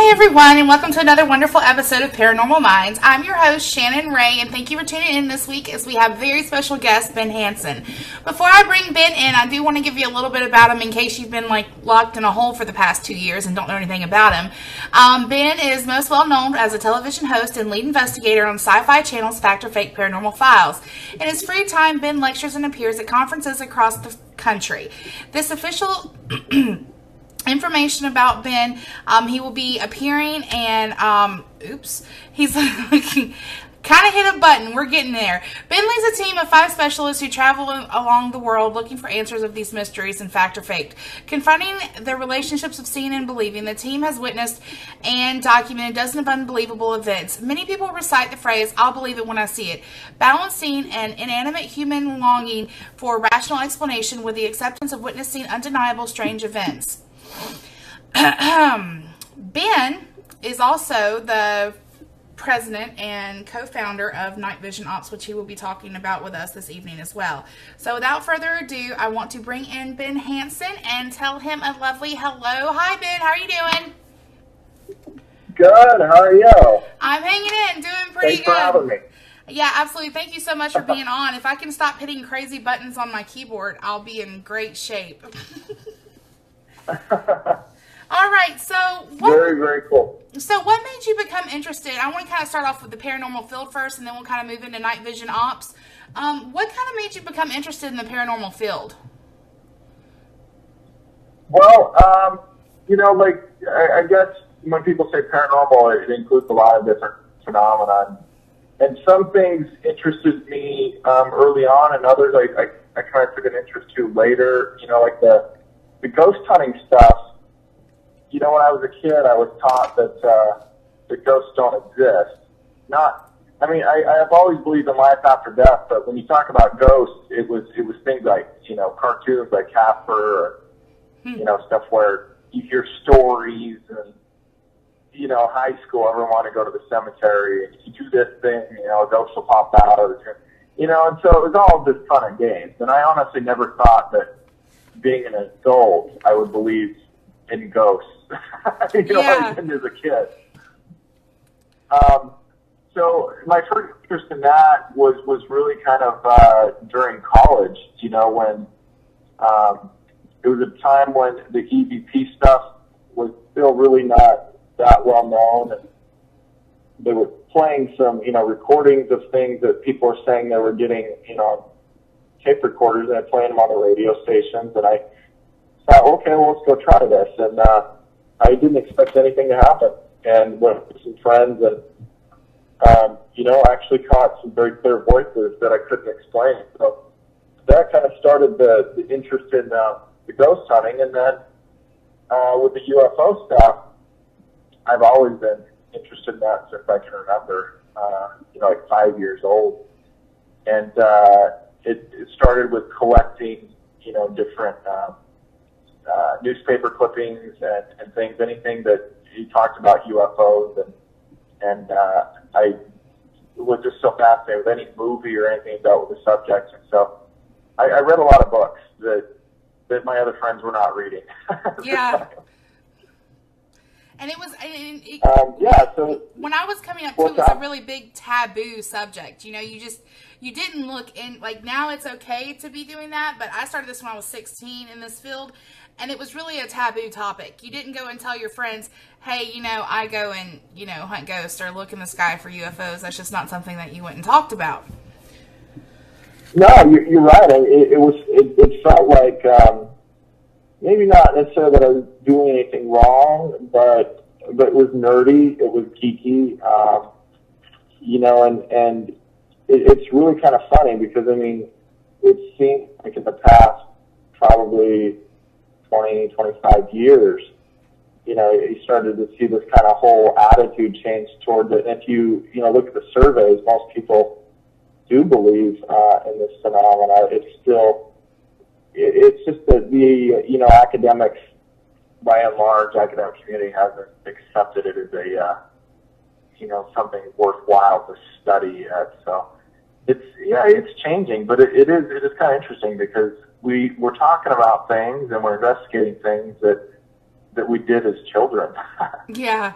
Hey everyone, and welcome to another wonderful episode of Paranormal Minds. I'm your host, Shannon Ray, and thank you for tuning in this week as we have very special guest, Ben Hansen. Before I bring Ben in, I do want to give you a little bit about him in case you've been locked in a hole for the past 2 years and don't know anything about him. Ben is most well known as a television host and lead investigator on Sci-Fi Channel's Fact or Fake Paranormal Files. In his free time, Ben lectures and appears at conferences across the country. This official information about Ben, he will be appearing and, he's kind of hit a button. We're getting there. Ben leads a team of 5 specialists who travel along the world looking for answers of these mysteries and fact or faked. Confronting the relationships of seeing and believing, the team has witnessed and documented dozens of unbelievable events. Many people recite the phrase, "I'll believe it when I see it," balancing an inanimate human longing for rational explanation with the acceptance of witnessing undeniable strange events. Ben is also the president and co-founder of Night Vision Ops, which he will be talking about with us this evening as well. So without further ado, I want to bring in Ben Hansen and tell him a lovely hello. Hi, Ben. How are you doing? Good. How are you? I'm hanging in, doing pretty good. Thanks for having me. Yeah, absolutely. Thank you so much for being on. If I can stop hitting crazy buttons on my keyboard, I'll be in great shape. All right, so very, very cool. So what made you become interested? I want to kind of start off with the paranormal field first, and then we'll kind of move into night vision ops. What kind of made you become interested in the paranormal field? Well, I guess when people say paranormal, it includes a lot of different phenomena. And some things interested me early on, and others I kind of took an interest to later. Like the ghost hunting stuff. When I was a kid, I was taught that the ghosts don't exist. I have always believed in life after death, but when you talk about ghosts, it was things like, cartoons like Casper, or, stuff where you hear stories and, high school, everyone wanted to go to the cemetery, and if you do this thing, a ghost will pop out, and so it was all this fun and games. And I honestly never thought that being an adult, I would believe in ghosts. I didn't as a kid. So my first interest in that was really kind of during college, when it was a time when the EVP stuff was still really not that well known, and they were playing some, recordings of things that people were saying they were getting, tape recorders, and playing them on the radio stations, and I thought, okay, well, let's go try this, and I didn't expect anything to happen, and went with some friends, and I actually caught some very clear voices that I couldn't explain. So that kind of started the interest in the ghost hunting, and then with the UFO stuff, I've always been interested in that since I can remember, 5 years old, and it started with collecting, different newspaper clippings and things, anything that he talked about UFOs, and I was just so fascinated with any movie or anything dealt with the subject, and so I read a lot of books that my other friends were not reading. Yeah. And it was, so when I was coming up too, it was a really big taboo subject. You didn't look in, now it's okay to be doing that, but I started this when I was 16 in this field, and it was really a taboo topic. You didn't go and tell your friends, hey, I go and, hunt ghosts or look in the sky for UFOs. That's just not something that you went and talked about. No, you're right. It felt like, maybe not necessarily that I was doing anything wrong, but it was nerdy, it was geeky, and it's really kind of funny because, it seemed like in the past probably 20, 25 years, you started to see this kind of whole attitude change towards it. And if you, look at the surveys, most people do believe in this phenomena. It's just that the, academics, by and large, academic community hasn't accepted it as a, something worthwhile to study. So it's changing, but it is kind of interesting because we're talking about things and we're investigating things that we did as children. Yeah.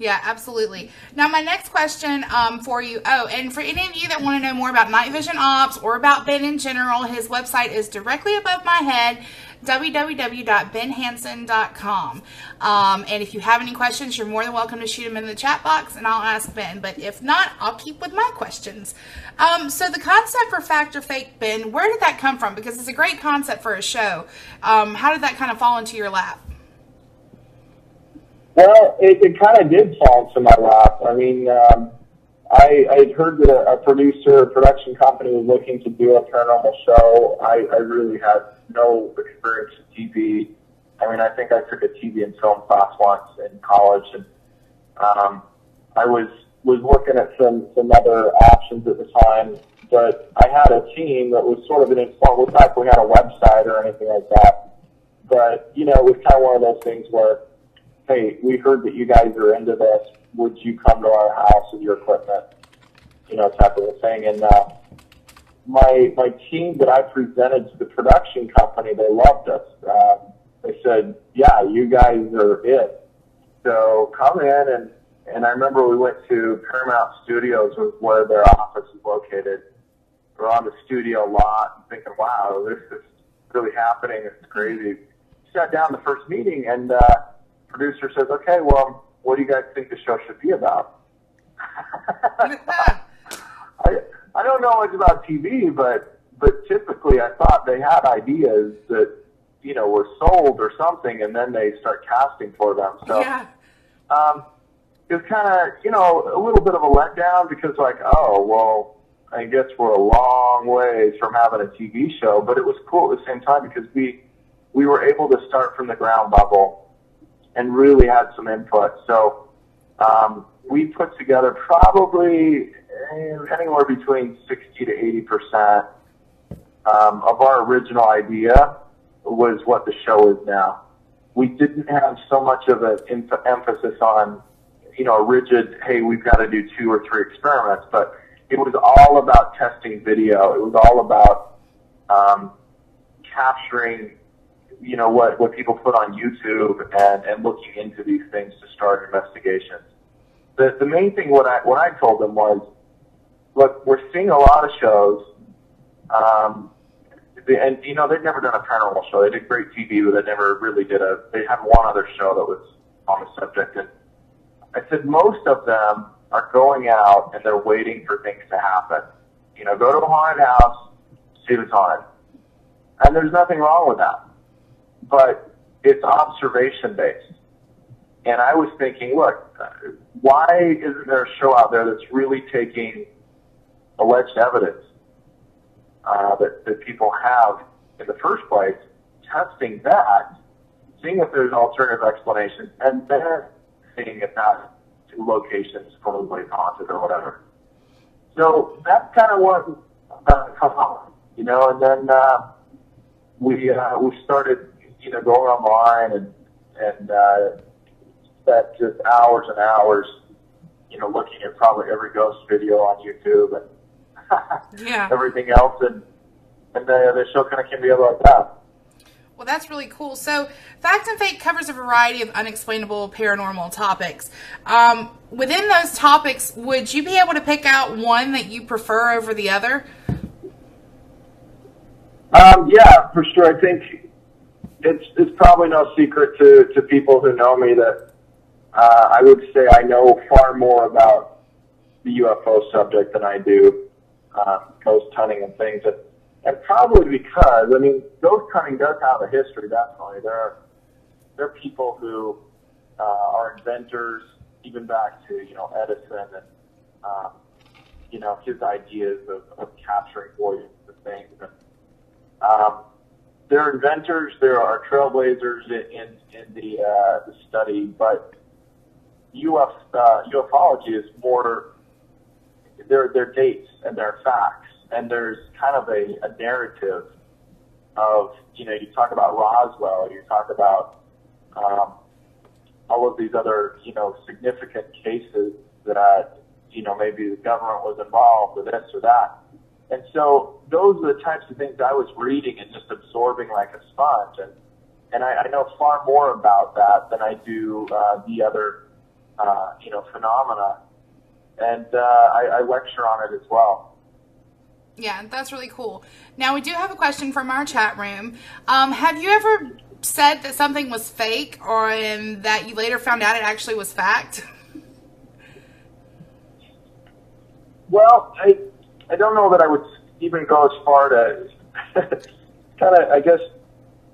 Yeah, absolutely. Now, my next question for you, and for any of you that want to know more about night vision ops or about Ben in general, his website is directly above my head, www.benhanson.com. And if you have any questions, you're more than welcome to shoot them in the chat box, and I'll ask Ben. But if not, I'll keep with my questions. So the concept for Fact or Fake, Ben, where did that come from? Because it's a great concept for a show. How did that kind of fall into your lap? Well, it kind of did fall into my lap. I mean, I'd heard that a production company was looking to do a paranormal show. I really had no experience in TV. I mean, I think I took a TV and film class once in college, and I was looking at some other options at the time, but I had a team that was sort of an informal. It's not like we had a website or anything like that, but, you know, it was kind of one of those things where, hey, we heard that you guys are into this. Would you come to our house with your equipment? You know, type of a thing. And my team that I presented to the production company, they loved us. They said, yeah, you guys are it. So come in, and I remember we went to Paramount Studios, was where their office is located. We're on the studio lot, thinking, wow, this is really happening. It's crazy. Sat down the first meeting, and producer says, okay, well, what do you guys think the show should be about? I don't know much about TV, but typically I thought they had ideas that, you know, were sold or something, and then they start casting for them. So yeah. It was kind of, you know, a little bit of a letdown, because like, oh, well, I guess we're a long ways from having a TV show, but it was cool at the same time because we were able to start from the ground level and really had some input. So we put together probably anywhere between 60 to 80% of our original idea was what the show is now. We didn't have so much of an emphasis on, you know, a rigid, hey, we've got to do 2 or 3 experiments, but it was all about testing video. It was all about capturing, you know, what people put on YouTube and looking into these things to start investigations. The main thing what I told them was, look, we're seeing a lot of shows, and you know, they'd never done a paranormal show. They did great TV, but they never really did they had one other show that was on the subject. And I said most of them are going out and they're waiting for things to happen. You know, go to a haunted house, see if it's haunted. And there's nothing wrong with that. But it's observation-based. And I was thinking, look, why isn't there a show out there that's really taking alleged evidence that people have in the first place, testing that, seeing if there's alternative explanations, and then seeing if that location is totally haunted or whatever. So that's kind of what come on, you know. And then we started, you know, going online and spent just hours and hours, you know, looking at probably every ghost video on YouTube and yeah. everything else, and the show kind of came together like that. Well, that's really cool. So, Fact and Fake covers a variety of unexplainable paranormal topics. Within those topics, would you be able to pick out one that you prefer over the other? Yeah, for sure. I think it's probably no secret to people who know me that I would say I know far more about the UFO subject than I do ghost hunting and things. And probably because, I mean, ghost hunting does have a history, definitely. There are people who are inventors, even back to, you know, Edison and, you know, his ideas of capturing voices and things. And, there are inventors, there are trailblazers in the study, but ufology is more, they're dates and they're facts. And there's kind of a narrative of, you know, you talk about Roswell, you talk about all of these other, you know, significant cases that, you know, maybe the government was involved with this or that. And so those are the types of things I was reading and just absorbing like a sponge. And I know far more about that than I do the other phenomena. And I lecture on it as well. Yeah, that's really cool. Now, we do have a question from our chat room. Have you ever said that something was fake or that you later found out it actually was fact? Well, I don't know that I would even go as far to kind of, I guess,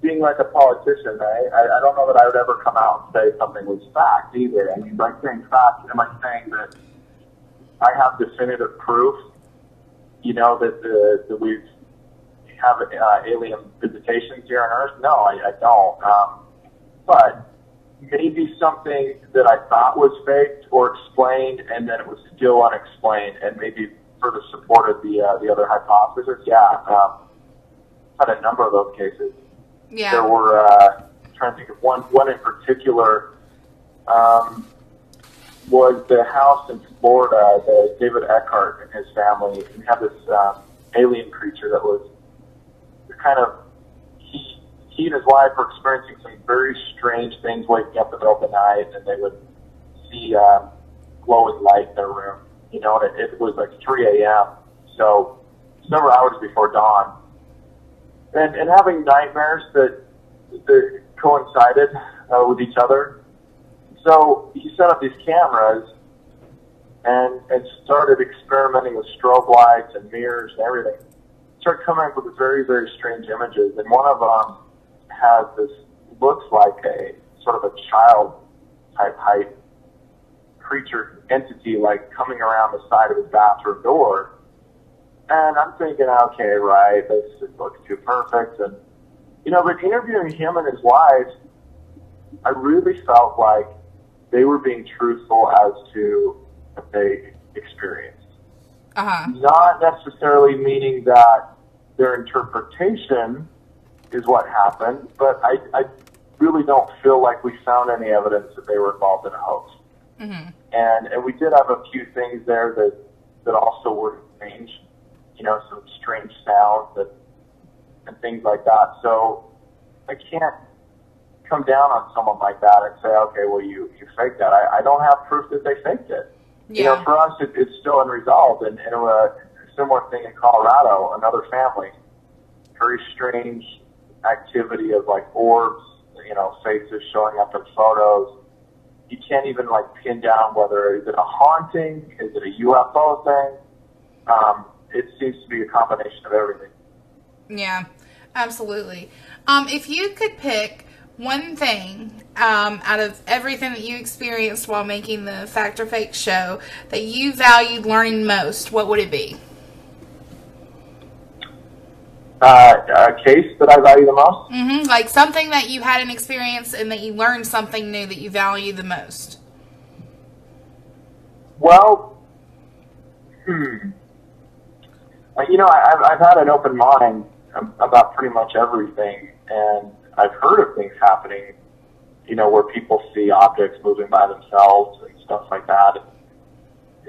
being like a politician. I don't know that I would ever come out and say something was fact either. I mean, by saying fact, am I saying that I have definitive proof, that we have alien visitations here on Earth? No, I don't. But maybe something that I thought was faked or explained, and then it was still unexplained, and maybe further supported the other hypothesis. Yeah, had a number of those cases. Yeah. There were trying to think of one in particular. Was the house in Florida that David Eckhart and his family, and had this alien creature that was kind of, he and his wife were experiencing some very strange things waking up in the middle of the night, and they would see glowing light in their room, and it was like 3 a.m., so several hours before dawn, and having nightmares that coincided with each other. So he set up these cameras and started experimenting with strobe lights and mirrors and everything. Started coming up with very, very strange images. And one of them has this, looks like a sort of a child type height creature entity, like coming around the side of his bathroom door. And I'm thinking, okay, right, this looks too perfect. And, but interviewing him and his wife, I really felt like they were being truthful as to what they experienced. Uh-huh. Not necessarily meaning that their interpretation is what happened, but I really don't feel like we found any evidence that they were involved in a hoax. Mm-hmm. And we did have a few things there that also were strange, some strange sounds and things like that. So I can't come down on someone like that and say, okay, well, you faked that. I don't have proof that they faked it. Yeah. For us, it's still unresolved. And a similar thing in Colorado, another family, very strange activity of like orbs, faces showing up in photos. You can't even like pin down whether is it a haunting, is it a UFO thing. It seems to be a combination of everything. Yeah, absolutely. If you could pick one thing out of everything that you experienced while making the Fact or Fake show that you valued learning most, what would it be? A case that I value the most? Mm-hmm. Like something that you had an experience and that you learned something new that you value the most. Well, I've had an open mind about pretty much everything, and I've heard of things happening, where people see objects moving by themselves and stuff like that.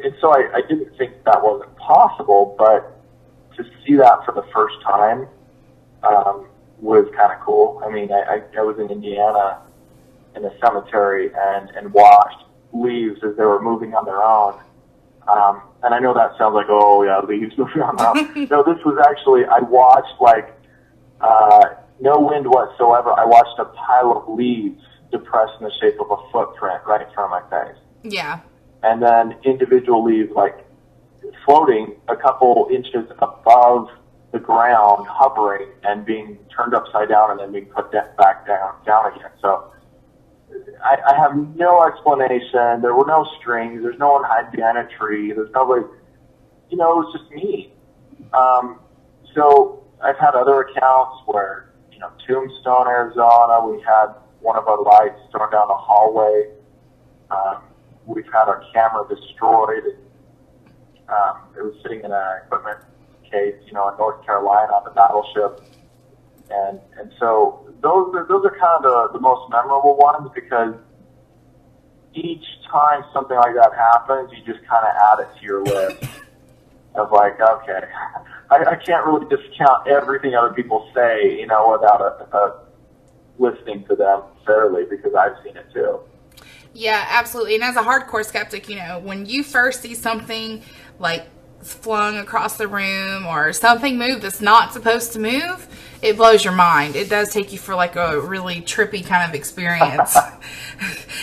And so I didn't think that wasn't possible, but to see that for the first time was kind of cool. I mean, I was in Indiana in a cemetery and watched leaves as they were moving on their own. And I know that sounds like, oh, yeah, leaves moving on their own. No, this was actually, I watched no wind whatsoever. I watched a pile of leaves depressed in the shape of a footprint right in front of my face. Yeah. And then individual leaves, floating a couple inches above the ground, hovering and being turned upside down and then being put back down again. So I have no explanation. There were no strings. There's no one hiding behind a tree. There's nobody, it was just me. So I've had other accounts where, Tombstone, Arizona, we had one of our lights thrown down the hallway. We've had our camera destroyed. It was sitting in an equipment case, in North Carolina on the battleship. And so those are kind of the most memorable ones, because each time something like that happens, you just kind of add it to your list of okay, I can't really discount everything other people say, without listening to them fairly, because I've seen it too. Yeah, absolutely. And as a hardcore skeptic, when you first see something like flung across the room or something move that's not supposed to move, it blows your mind. It does take you for like a really trippy kind of experience.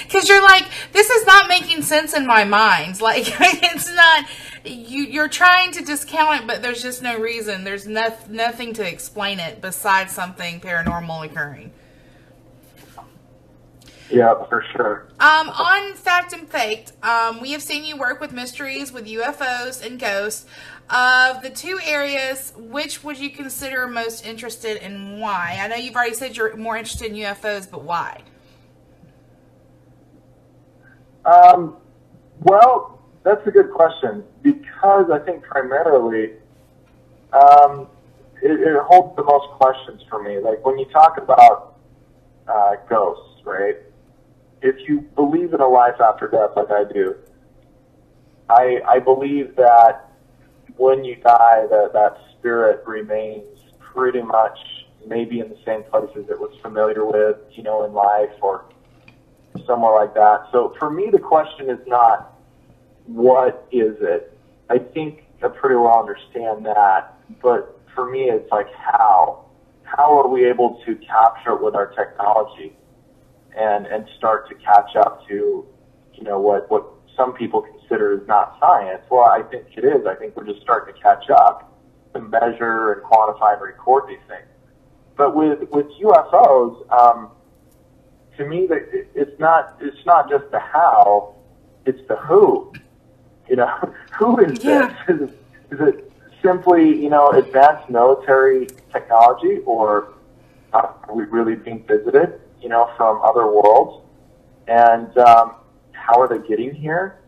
Because you're like, this is not making sense in my mind. Like, it's not, you're trying to discount it, but there's just no reason. There's nothing to explain it besides something paranormal occurring. Yeah, for sure. On Fact and Faked, we have seen you work with mysteries, with UFOs and ghosts. Of the two areas, which would you consider most interested and why? I know you've already said you're more interested in UFOs, but why? Well, that's a good question, because I think primarily it holds the most questions for me. Like when you talk about ghosts, right? If you believe in a life after death like I do, I believe that when you die, that spirit remains pretty much maybe in the same places it was familiar with, in life or somewhere like that. So for me, the question is not what is it. I think I pretty well understand that, but for me, it's like how. How are we able to capture it with our technology and start to catch up to, what some people consider is not science? Well, I think it is. I think we're just starting to catch up to measure and quantify and record these things. But with UFOs, to me, it's not just the how, it's the who. Who is this? Is it simply, advanced military technology, or are we really being visited, from other worlds? And how are they getting here?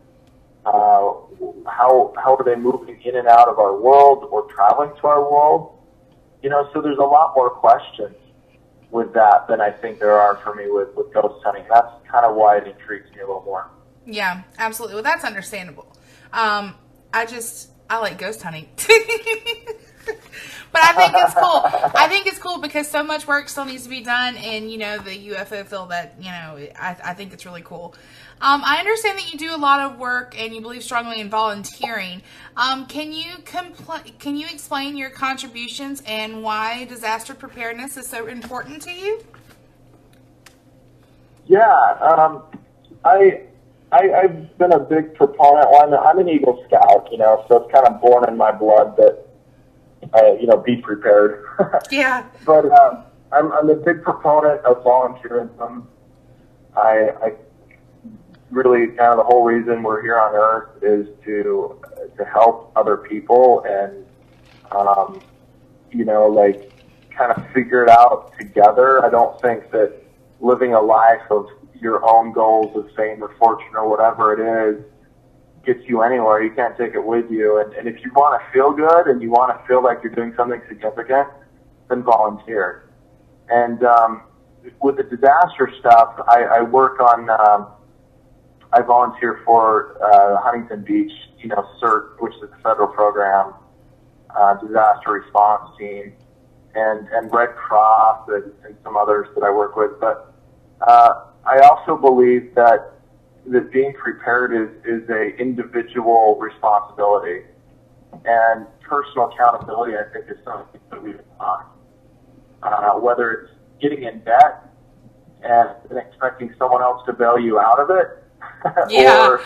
How are they moving in and out of our world or traveling to our world? So there's a lot more questions with that than I think there are for me with ghost hunting. That's kind of why it intrigues me a little more. Yeah, absolutely. Well, that's understandable. I like ghost hunting. But I think it's cool. I think it's cool because so much work still needs to be done in, the UFO field that, I think it's really cool. I understand that you do a lot of work and you believe strongly in volunteering. Can you explain your contributions and why disaster preparedness is so important to you? Yeah, I've been a big proponent. Well, I'm an Eagle Scout, so it's kind of born in my blood that, be prepared. Yeah. But I'm a big proponent of volunteerism. I really kind of the whole reason we're here on Earth is to help other people and, kind of figure it out together. I don't think that living a life of your own goals of fame or fortune or whatever it is gets you anywhere. You can't take it with you. And if you want to feel good and you want to feel like you're doing something significant, then volunteer. And with the disaster stuff, I work on, I volunteer for Huntington Beach, CERT, which is a federal program, disaster response team, and Red Cross and some others that I work with. But I also believe that being prepared is a individual responsibility, and personal accountability, I think, is something that we've taught. Whether it's getting in debt and expecting someone else to bail you out of it, yeah. or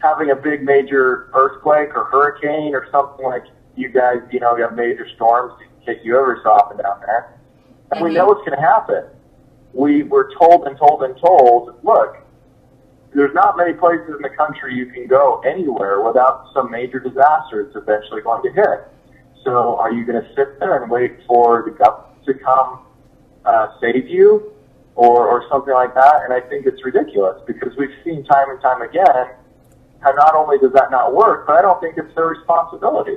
having a big major earthquake or hurricane or something like you guys, you have major storms that hit you every so often down there. And we know what's going to happen. We were told, look, there's not many places in the country you can go anywhere without some major disaster that's eventually going to hit. So are you going to sit there and wait for the government to come save you or something like that? And I think it's ridiculous because we've seen time and time again how not only does that not work, but I don't think it's their responsibility.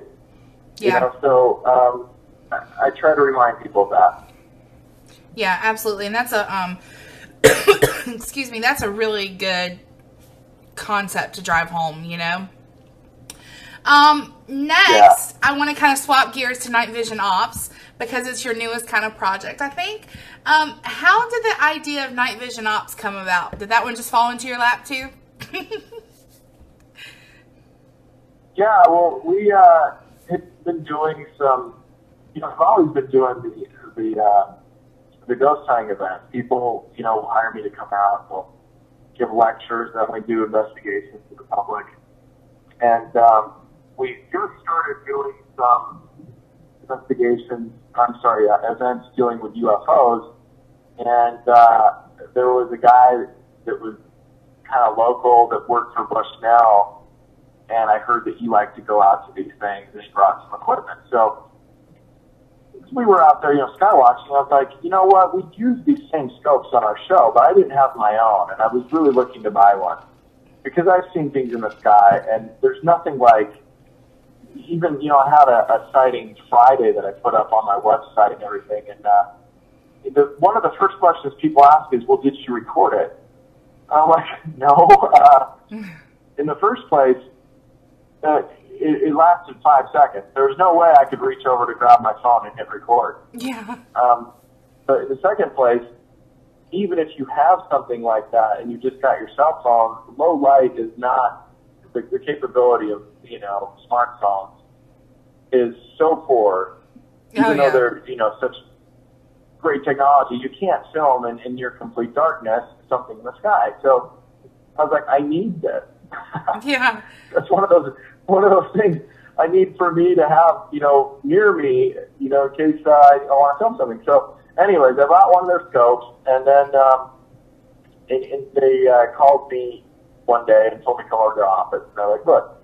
Yeah. So I try to remind people of that. Yeah, absolutely. And that's a, excuse me, that's a really good concept to drive home, Next, I want to kind of swap gears to night vision ops because it's your newest kind of project, I think. How did the idea of night vision ops come about? Did that one just fall into your lap too? Yeah, well, we have been doing some, I've always been doing the ghost hunting events. People, hire me to come out. We'll give lectures, and we do investigations to the public. And we just started doing some events dealing with UFOs. And there was a guy that was kind of local that worked for Bushnell, and I heard that he liked to go out to these things, and he brought some equipment. So we were out there, sky watching. I was like, you know what? We use these same scopes on our show, but I didn't have my own, and I was really looking to buy one because I've seen things in the sky, and there's nothing like. Even I had a sighting Friday that I put up on my website and everything, and one of the first questions people ask is, "Well, did you record it?" I'm like, "No." In the first place, it lasted 5 seconds. There was no way I could reach over to grab my phone and hit record. Yeah. But in the second place, even if you have something like that and you just got your cell phone, low light is not the capability of smartphones is so poor. Even though they're such great technology, you can't film in your complete darkness something in the sky. So I was like, I need this. Yeah. That's one of those things I need for me to have, near me, in case I want to film something. So anyways, I bought one of their scopes, and then they called me one day and told me to come over to their office. And they're like, look,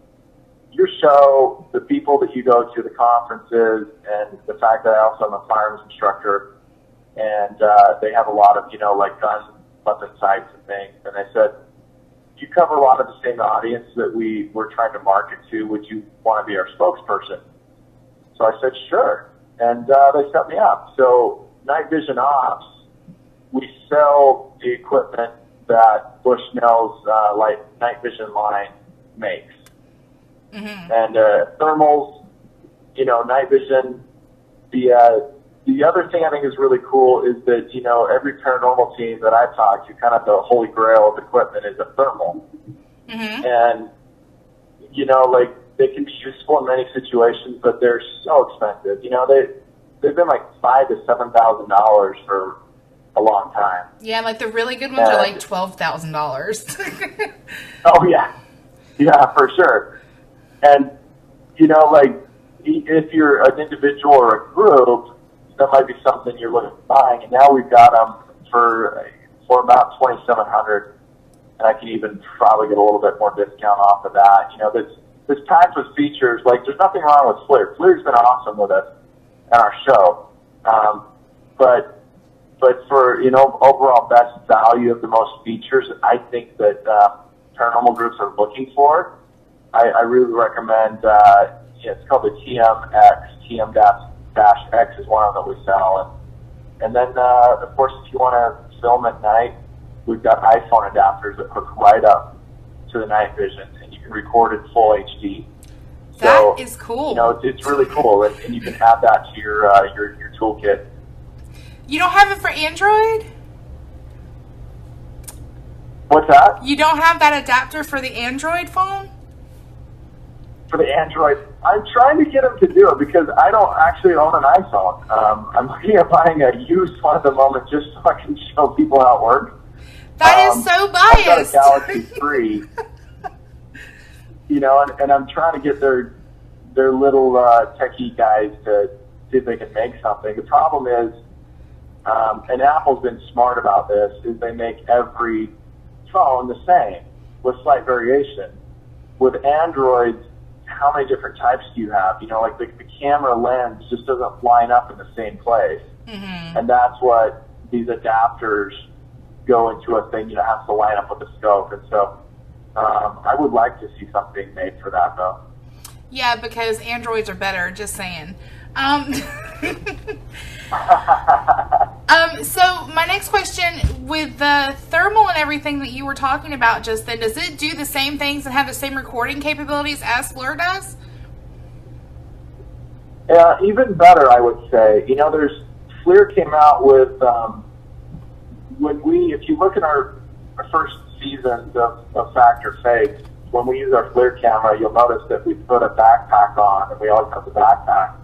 your show, the people that you go to, the conferences, and the fact that I also am a firearms instructor, and they have a lot of, gun weapon sites and things. And they said, you cover a lot of the same audience that we were trying to market to. Would you want to be our spokesperson? So I said, sure. And they set me up. So Night Vision Ops, we sell the equipment that Bushnell's night vision line makes. Mm-hmm. And thermals, night vision. The other thing I think is really cool is that, every paranormal team that I've talked to, kind of the holy grail of equipment is a thermal. Mm-hmm. And, they can be useful in many situations, but they're so expensive. They've been like $5,000 to $7,000 for a long time. Yeah, like the really good ones are like $12,000. Oh, yeah. Yeah, for sure. And, if you're an individual or a group, that might be something you're looking at buying. And now we've got them for about $2,700, and I can even probably get a little bit more discount off of that. This packed with features. Like, there's nothing wrong with FLIR. FLIR's been awesome with us and our show, but for overall best value of the most features, I think that paranormal groups are looking for. I really recommend. It's called the TMX. TM-X is one of them that we sell, and then of course, if you want to film at night, we've got iPhone adapters that hook right up to the night vision, and you can record in full HD. That is cool. It's really cool, and you can add that to your toolkit. You don't have it for Android? What's that? You don't have that adapter for the Android phone? For the Android, I'm trying to get them to do it because I don't actually own an iPhone. I'm looking at buying a used one at the moment just so I can show people how it works. That is so biased. I've got a Galaxy 3, and I'm trying to get their little techie guys to see if they can make something. The problem is, and Apple's been smart about this, is they make every phone the same with slight variation. With Androids, how many different types do you have? Like the camera lens just doesn't line up in the same place. Mm-hmm. And that's what these adapters go into a thing, has to line up with the scope. And so I would like to see something made for that, though. Yeah, because Androids are better, just saying. So my next question, with the thermal and everything that you were talking about just then, does it do the same things and have the same recording capabilities as FLIR does? Even better, I would say. You know, FLIR came out with, if you look at our first seasons of Fact or Fake, when we use our FLIR camera, you'll notice that we put a backpack on, and we always have the backpack.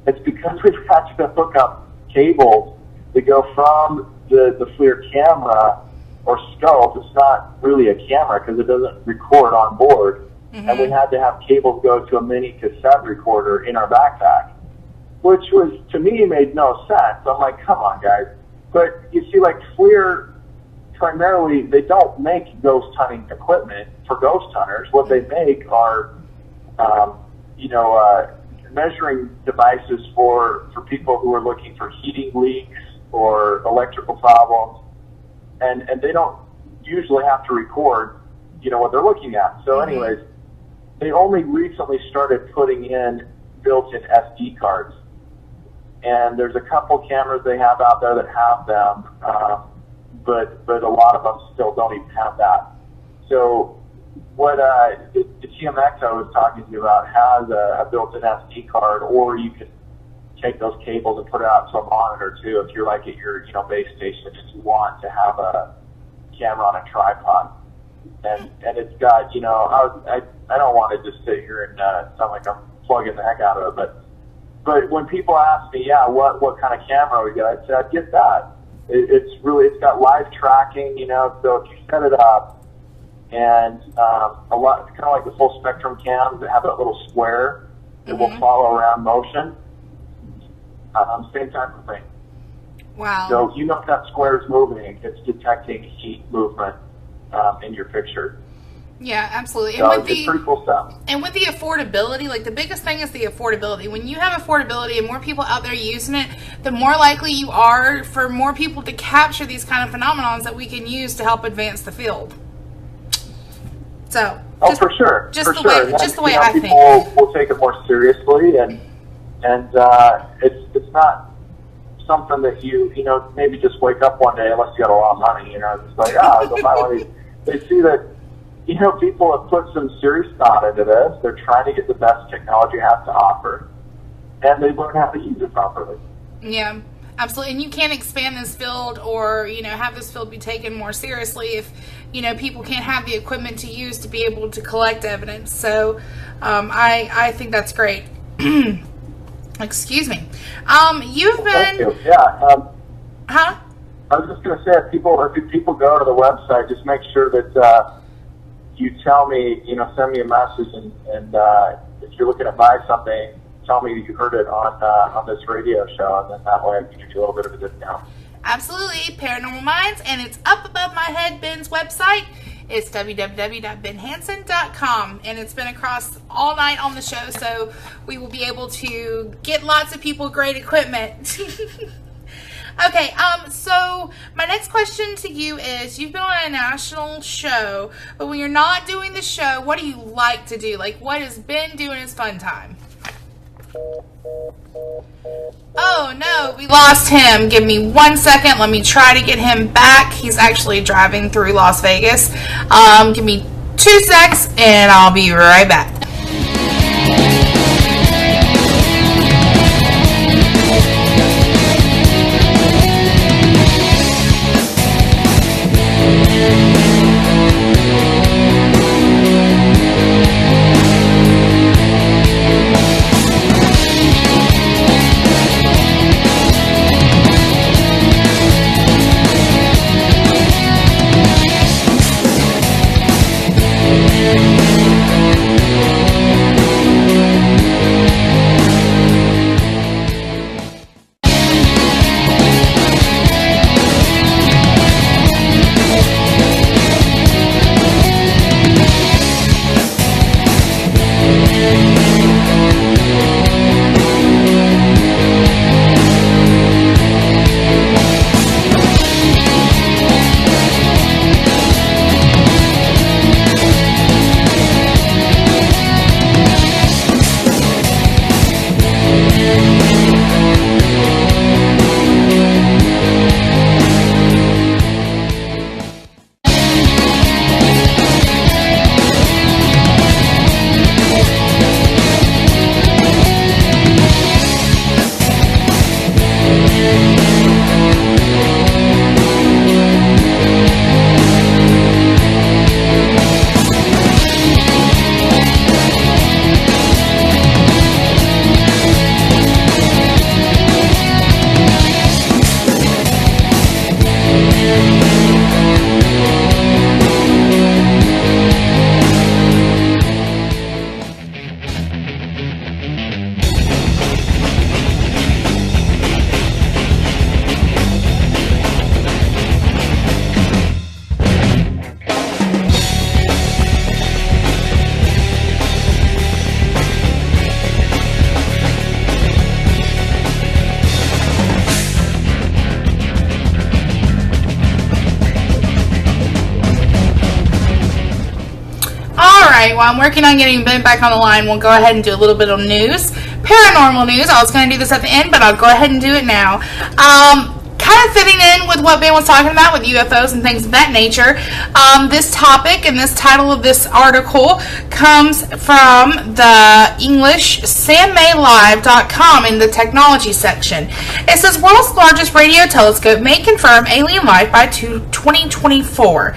It's because we've had to hook up cables that go from the FLIR camera or scope. It's not really a camera because it doesn't record on board. Mm-hmm. And we had to have cables go to a mini cassette recorder in our backpack, which was, to me, made no sense. I'm like, come on, guys. But you see, like FLIR, primarily, they don't make ghost hunting equipment for ghost hunters. What they make are, measuring devices for people who are looking for heating leaks or electrical problems. And they don't usually have to record, what they're looking at. So anyways, they only recently started putting in built-in SD cards. And there's a couple cameras they have out there that have them, but a lot of them still don't even have that. So what the TMX I was talking to you about has a built-in SD card, or you can take those cables and put it out to a monitor too if you're like at your base station and you want to have a camera on a tripod. And it's got I don't want to just sit here and sound like I'm plugging the heck out of it, but when people ask me, what kind of camera we get, I'd say I'd get that. It's got live tracking, so if you set it up and it's kind of like the full spectrum cams that have that little square that will follow around motion. Same type of thing. Wow. So if that square is moving, it's detecting heat movement in your picture. Yeah, absolutely. So it's pretty cool stuff. And with the affordability, like the biggest thing is the affordability. When you have affordability and more people out there using it, the more likely you are for more people to capture these kind of phenomenons that we can use to help advance the field. So, for sure. Just the way I think. People will take it more seriously, and it's not something that you maybe just wake up one day unless you got a lot of money. It's like go buy one of these. They see that people have put some serious thought into this. They're trying to get the best technology has to offer, and they learn how to use it properly. Yeah, absolutely. And you can't expand this field or have this field be taken more seriously if people can't have the equipment to use to be able to collect evidence. So I think that's great. Excuse me. You've been. Thank you. Yeah. Huh? I was just going to say, if people go to the website, just make sure that you tell me, send me a message, and if you're looking to buy something, tell me you heard it on this radio show, and then that way I can give you a little bit of a discount. Absolutely. Paranormal Minds, and it's up above my head, Ben's website. It's www.benhansen.com, and it's been across all night on the show, so we will be able to get lots of people great equipment. Okay, so my next question to you is, you've been on a national show, but when you're not doing the show, what do you like to do? Like, what has Ben doing in his fun time? Oh no, we lost him. Give me 1 second. Let me try to get him back. He's actually driving through Las Vegas. Give me 2 seconds and I'll be right back. Alright, while I'm working on getting Ben back on the line, we'll go ahead and do a little bit of news. Paranormal news. I was going to do this at the end, but I'll go ahead and do it now. Kind of fitting in with what Ben was talking about with UFOs and things of that nature. This topic and this title of this article comes from the English SamMayLive.com in the technology section. It says, world's largest radio telescope may confirm alien life by 2024.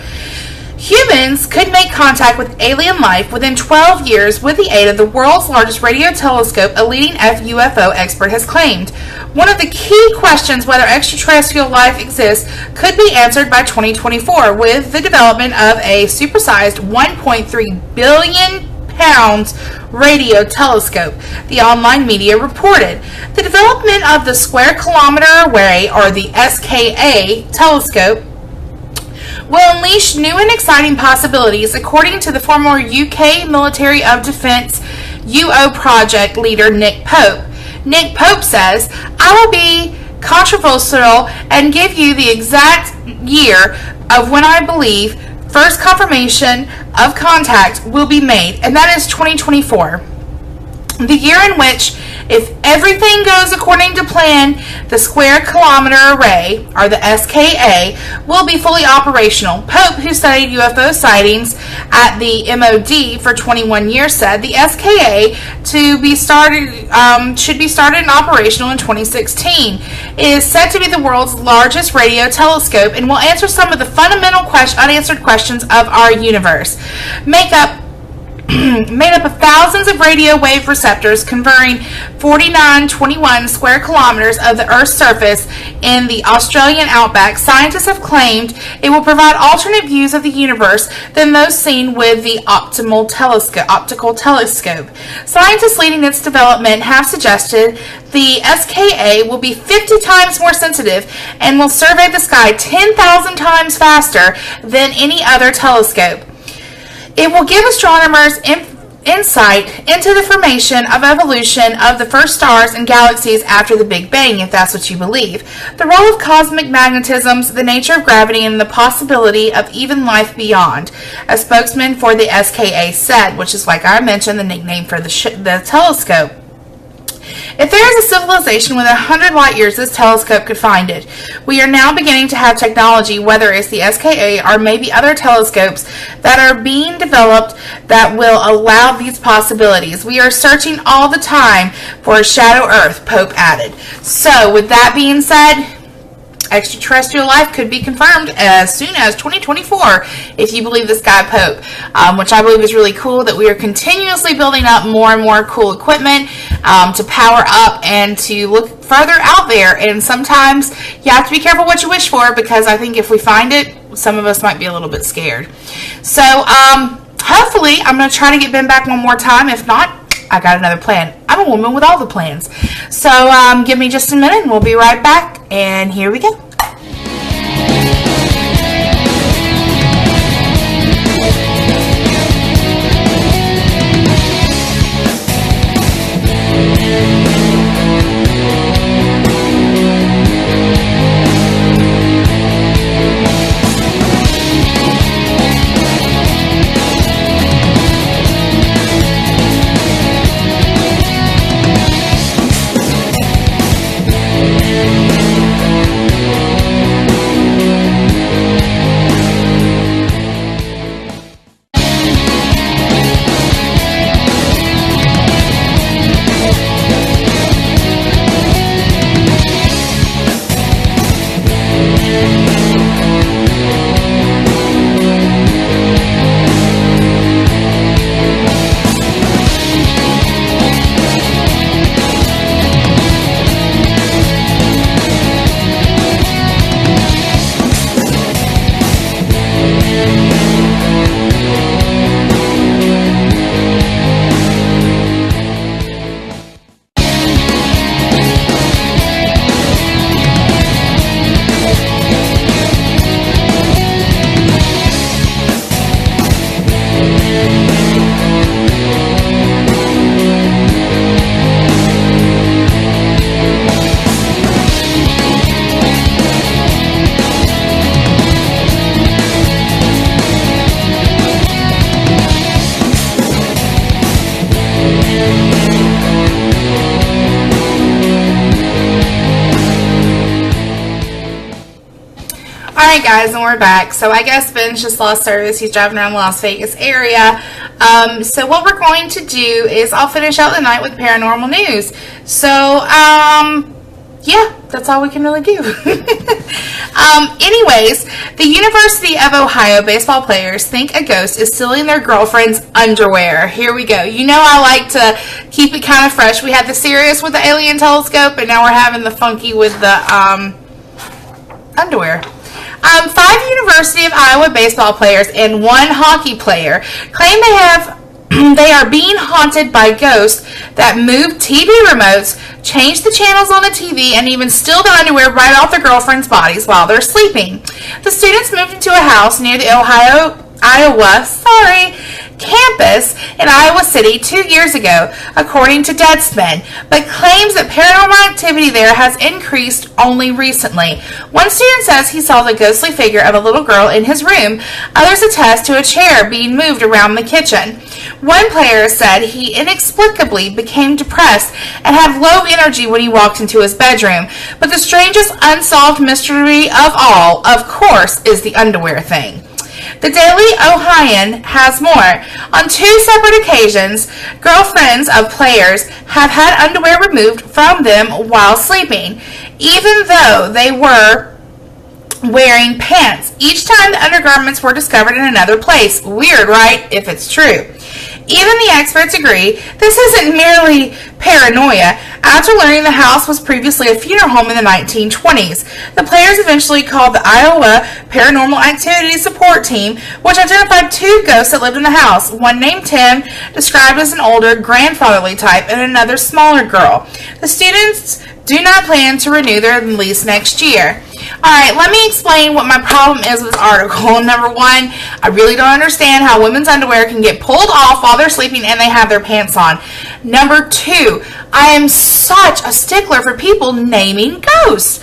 Humans could make contact with alien life within 12 years with the aid of the world's largest radio telescope, a leading UFO expert has claimed. One of the key questions, whether extraterrestrial life exists, could be answered by 2024 with the development of a supersized 1.3 billion pounds radio telescope, the online media reported. The development of the Square Kilometre Array, or the SKA telescope, will unleash new and exciting possibilities, according to the former UK Military of Defence UO project leader Nick Pope. Nick Pope says, I will be controversial and give you the exact year of when I believe first confirmation of contact will be made, and that is 2024. The year in which, if everything goes according to plan, the Square Kilometre Array, or the SKA, will be fully operational. Pope, who studied UFO sightings at the MOD for 21 years, said the SKA should be started and operational in 2016. It is said to be the world's largest radio telescope and will answer some of the fundamental unanswered questions of our universe. Made up of thousands of radio wave receptors covering 4921 square kilometers of the Earth's surface in the Australian outback, scientists have claimed it will provide alternate views of the universe than those seen with the optical telescope. Scientists leading its development have suggested the SKA will be 50 times more sensitive and will survey the sky 10,000 times faster than any other telescope. It will give astronomers insight into the formation of evolution of the first stars and galaxies after the Big Bang, if that's what you believe. The role of cosmic magnetisms, the nature of gravity, and the possibility of even life beyond, a spokesman for the SKA said, which is, like I mentioned, the nickname for the telescope. If there is a civilization within 100 light years, this telescope could find it. We are now beginning to have technology, whether it's the SKA or maybe other telescopes, that are being developed that will allow these possibilities. We are searching all the time for a shadow Earth, Pope added. So, with that being said, extraterrestrial life could be confirmed as soon as 2024, if you believe this guy Pope, which I believe is really cool, that we are continuously building up more and more cool equipment to power up and to look further out there. And sometimes you have to be careful what you wish for, because I think if we find it, some of us might be a little bit scared. So hopefully I'm going to try to get Ben back one more time. If not, I got another plan. I'm a woman with all the plans. So give me just a minute and we'll be right back. And here we go. guys, and we're back. So I guess Ben's just lost service. He's driving around the Las Vegas area. So what we're going to do is I'll finish out the night with paranormal news. So, yeah, that's all we can really do. Anyways, the University of Ohio baseball players think a ghost is stealing their girlfriend's underwear. Here we go. You know I like to keep it kind of fresh. We had the serious with the alien telescope, and now we're having the funky with the underwear. 5 University of Iowa baseball players and 1 hockey player claim they are being haunted by ghosts that move TV remotes, change the channels on the TV, and even steal the underwear right off their girlfriends' bodies while they're sleeping. The students moved into a house near the Iowa campus in Iowa City 2 years ago, according to Deadspin, but claims that paranormal activity there has increased only recently. One student says he saw the ghostly figure of a little girl in his room. Others attest to a chair being moved around the kitchen. One player said he inexplicably became depressed and had low energy when he walked into his bedroom. But the strangest unsolved mystery of all, of course, is the underwear thing. The Daily Ohioan has more. On 2 separate occasions, girlfriends of players have had underwear removed from them while sleeping, even though they were wearing pants. Each time the undergarments were discovered in another place. Weird, right? If it's true. Even the experts agree this isn't merely paranoia. After learning the house was previously a funeral home in the 1920s, the players eventually called the Iowa Paranormal Activity Support Team, which identified 2 ghosts that lived in the house. One named Tim, described as an older, grandfatherly type, and another smaller girl. The students do not plan to renew their lease next year. Alright, let me explain what my problem is with this article. Number 1, I really don't understand how women's underwear can get pulled off while they're sleeping and they have their pants on. Number 2, I am such a stickler for people naming ghosts.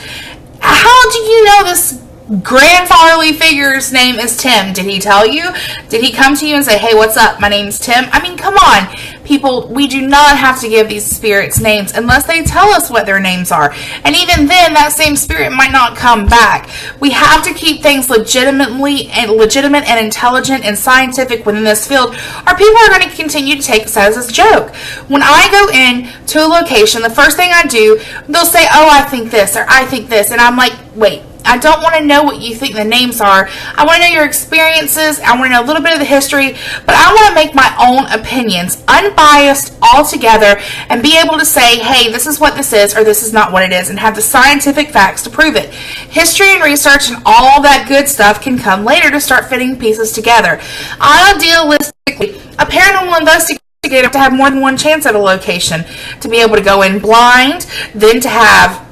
How do you know this grandfatherly figure's name is Tim? Did he tell you? Did he come to you and say, hey, what's up? My name's Tim? I mean, come on. People, we do not have to give these spirits names unless they tell us what their names are. And even then, that same spirit might not come back. We have to keep things legitimate and intelligent and scientific within this field, or people are going to continue to take us as a joke. When I go in to a location, the first thing I do, they'll say, oh, I think this, or I think this. And I'm like, wait. I don't want to know what you think the names are. I want to know your experiences. I want to know a little bit of the history. But I want to make my own opinions, unbiased altogether, and be able to say, hey, this is what this is, or this is not what it is, and have the scientific facts to prove it. History and research and all that good stuff can come later to start fitting pieces together. Idealistically, a paranormal investigator to have more than one chance at a location, to be able to go in blind, then to have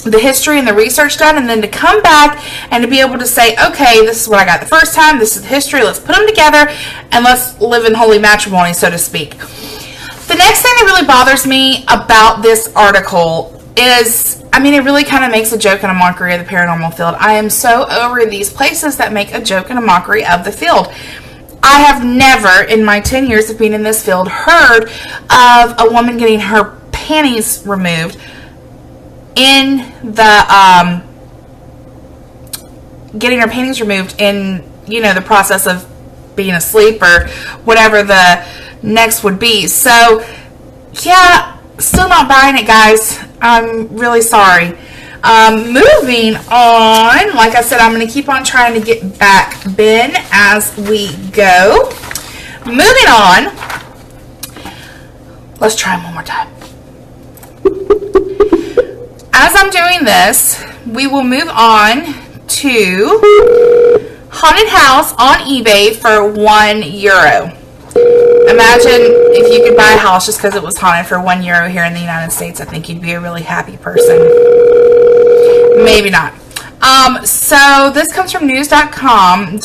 the history and the research done, and then to come back and to be able to say, okay, this is what I got the first time, this is the history, let's put them together, and let's live in holy matrimony, so to speak. The next thing that really bothers me about this article is, I mean, it really kind of makes a joke and a mockery of the paranormal field. I am so over these places that make a joke and a mockery of the field. I have never, in my 10 years of being in this field, heard of a woman getting her panties removed in the getting her panties removed in, you know, the process of being asleep or whatever the next would be. So yeah, still not buying it, guys. I'm really sorry. Moving on, like I said, I'm going to keep on trying to get back Ben as we go. Moving on, let's try him one more time. As I'm doing this, we will move on to haunted house on eBay for €1. Imagine if you could buy a house just because it was haunted for €1 here in the United States. I think you'd be a really happy person. Maybe not. So this comes from news.com.au.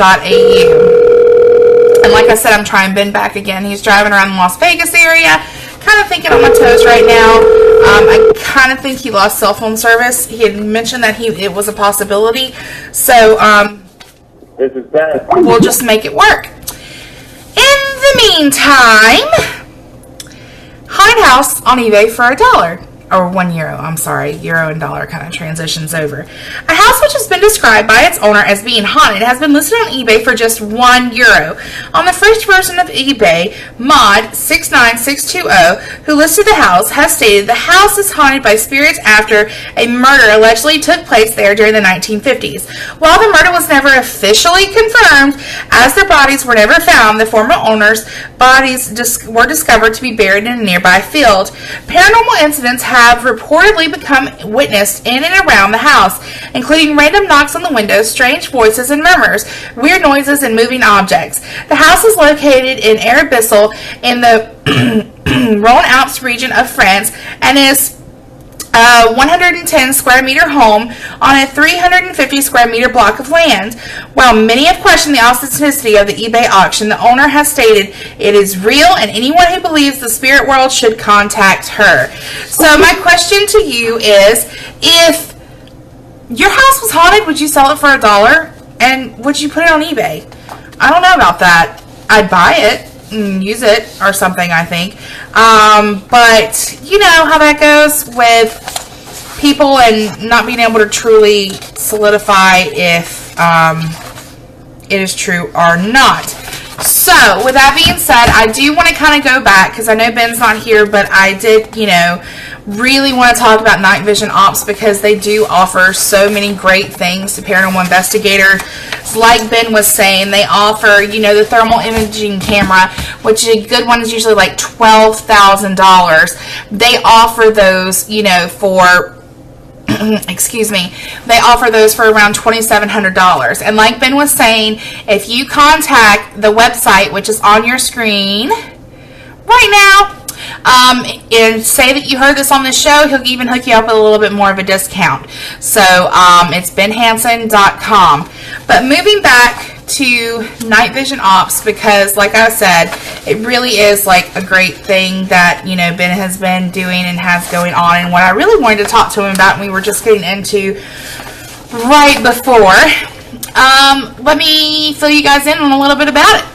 And like I said, I'm trying Ben back again. He's driving around the Las Vegas area. Kind of thinking on my toes right now. I kind of think he lost cell phone service. He had mentioned that it was a possibility. So This is Ben. We'll just make it work. In the meantime, haunted house on eBay for $1. or €1, I'm sorry, euro and dollar kind of transitions over. A house which has been described by its owner as being haunted has been listed on eBay for just €1. On the first version of eBay, Mod 69620, who listed the house, has stated the house is haunted by spirits after a murder allegedly took place there during the 1950s. While the murder was never officially confirmed, as their bodies were never found, the former owner's bodies were discovered to be buried in a nearby field. Paranormal incidents have reportedly become witnessed in and around the house, including random knocks on the windows, strange voices and murmurs, weird noises, and moving objects. The house is located in Arabissal in the Rhône-Alpes region of France and is a 110 square meter home on a 350 square meter block of land. While many have questioned the authenticity of the eBay auction, the owner has stated it is real and anyone who believes the spirit world should contact her. So my question to you is, if your house was haunted, would you sell it for $1? And would you put it on eBay? I don't know about that. I'd buy it and use it or something, I think. But you know how that goes with people and not being able to truly solidify if it is true or not. So, with that being said, I do want to kind of go back, because I know Ben's not here, but I did, really want to talk about night vision ops, because they do offer so many great things to paranormal investigators. Like Ben was saying, they offer, the thermal imaging camera, which a good one is usually like $12,000. They offer those, for excuse me, they offer those for around $2,700. And like Ben was saying, if you contact the website, which is on your screen right now, and say that you heard this on the show, he'll even hook you up with a little bit more of a discount. So it's benhanson.com. But moving back to night vision ops, because like I said, it really is like a great thing that Ben has been doing and has going on, and what I really wanted to talk to him about, and we were just getting into right before. Let me fill you guys in on a little bit about it.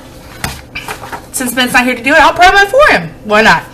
Since Ben's not here to do it, I'll promo for him. Why not?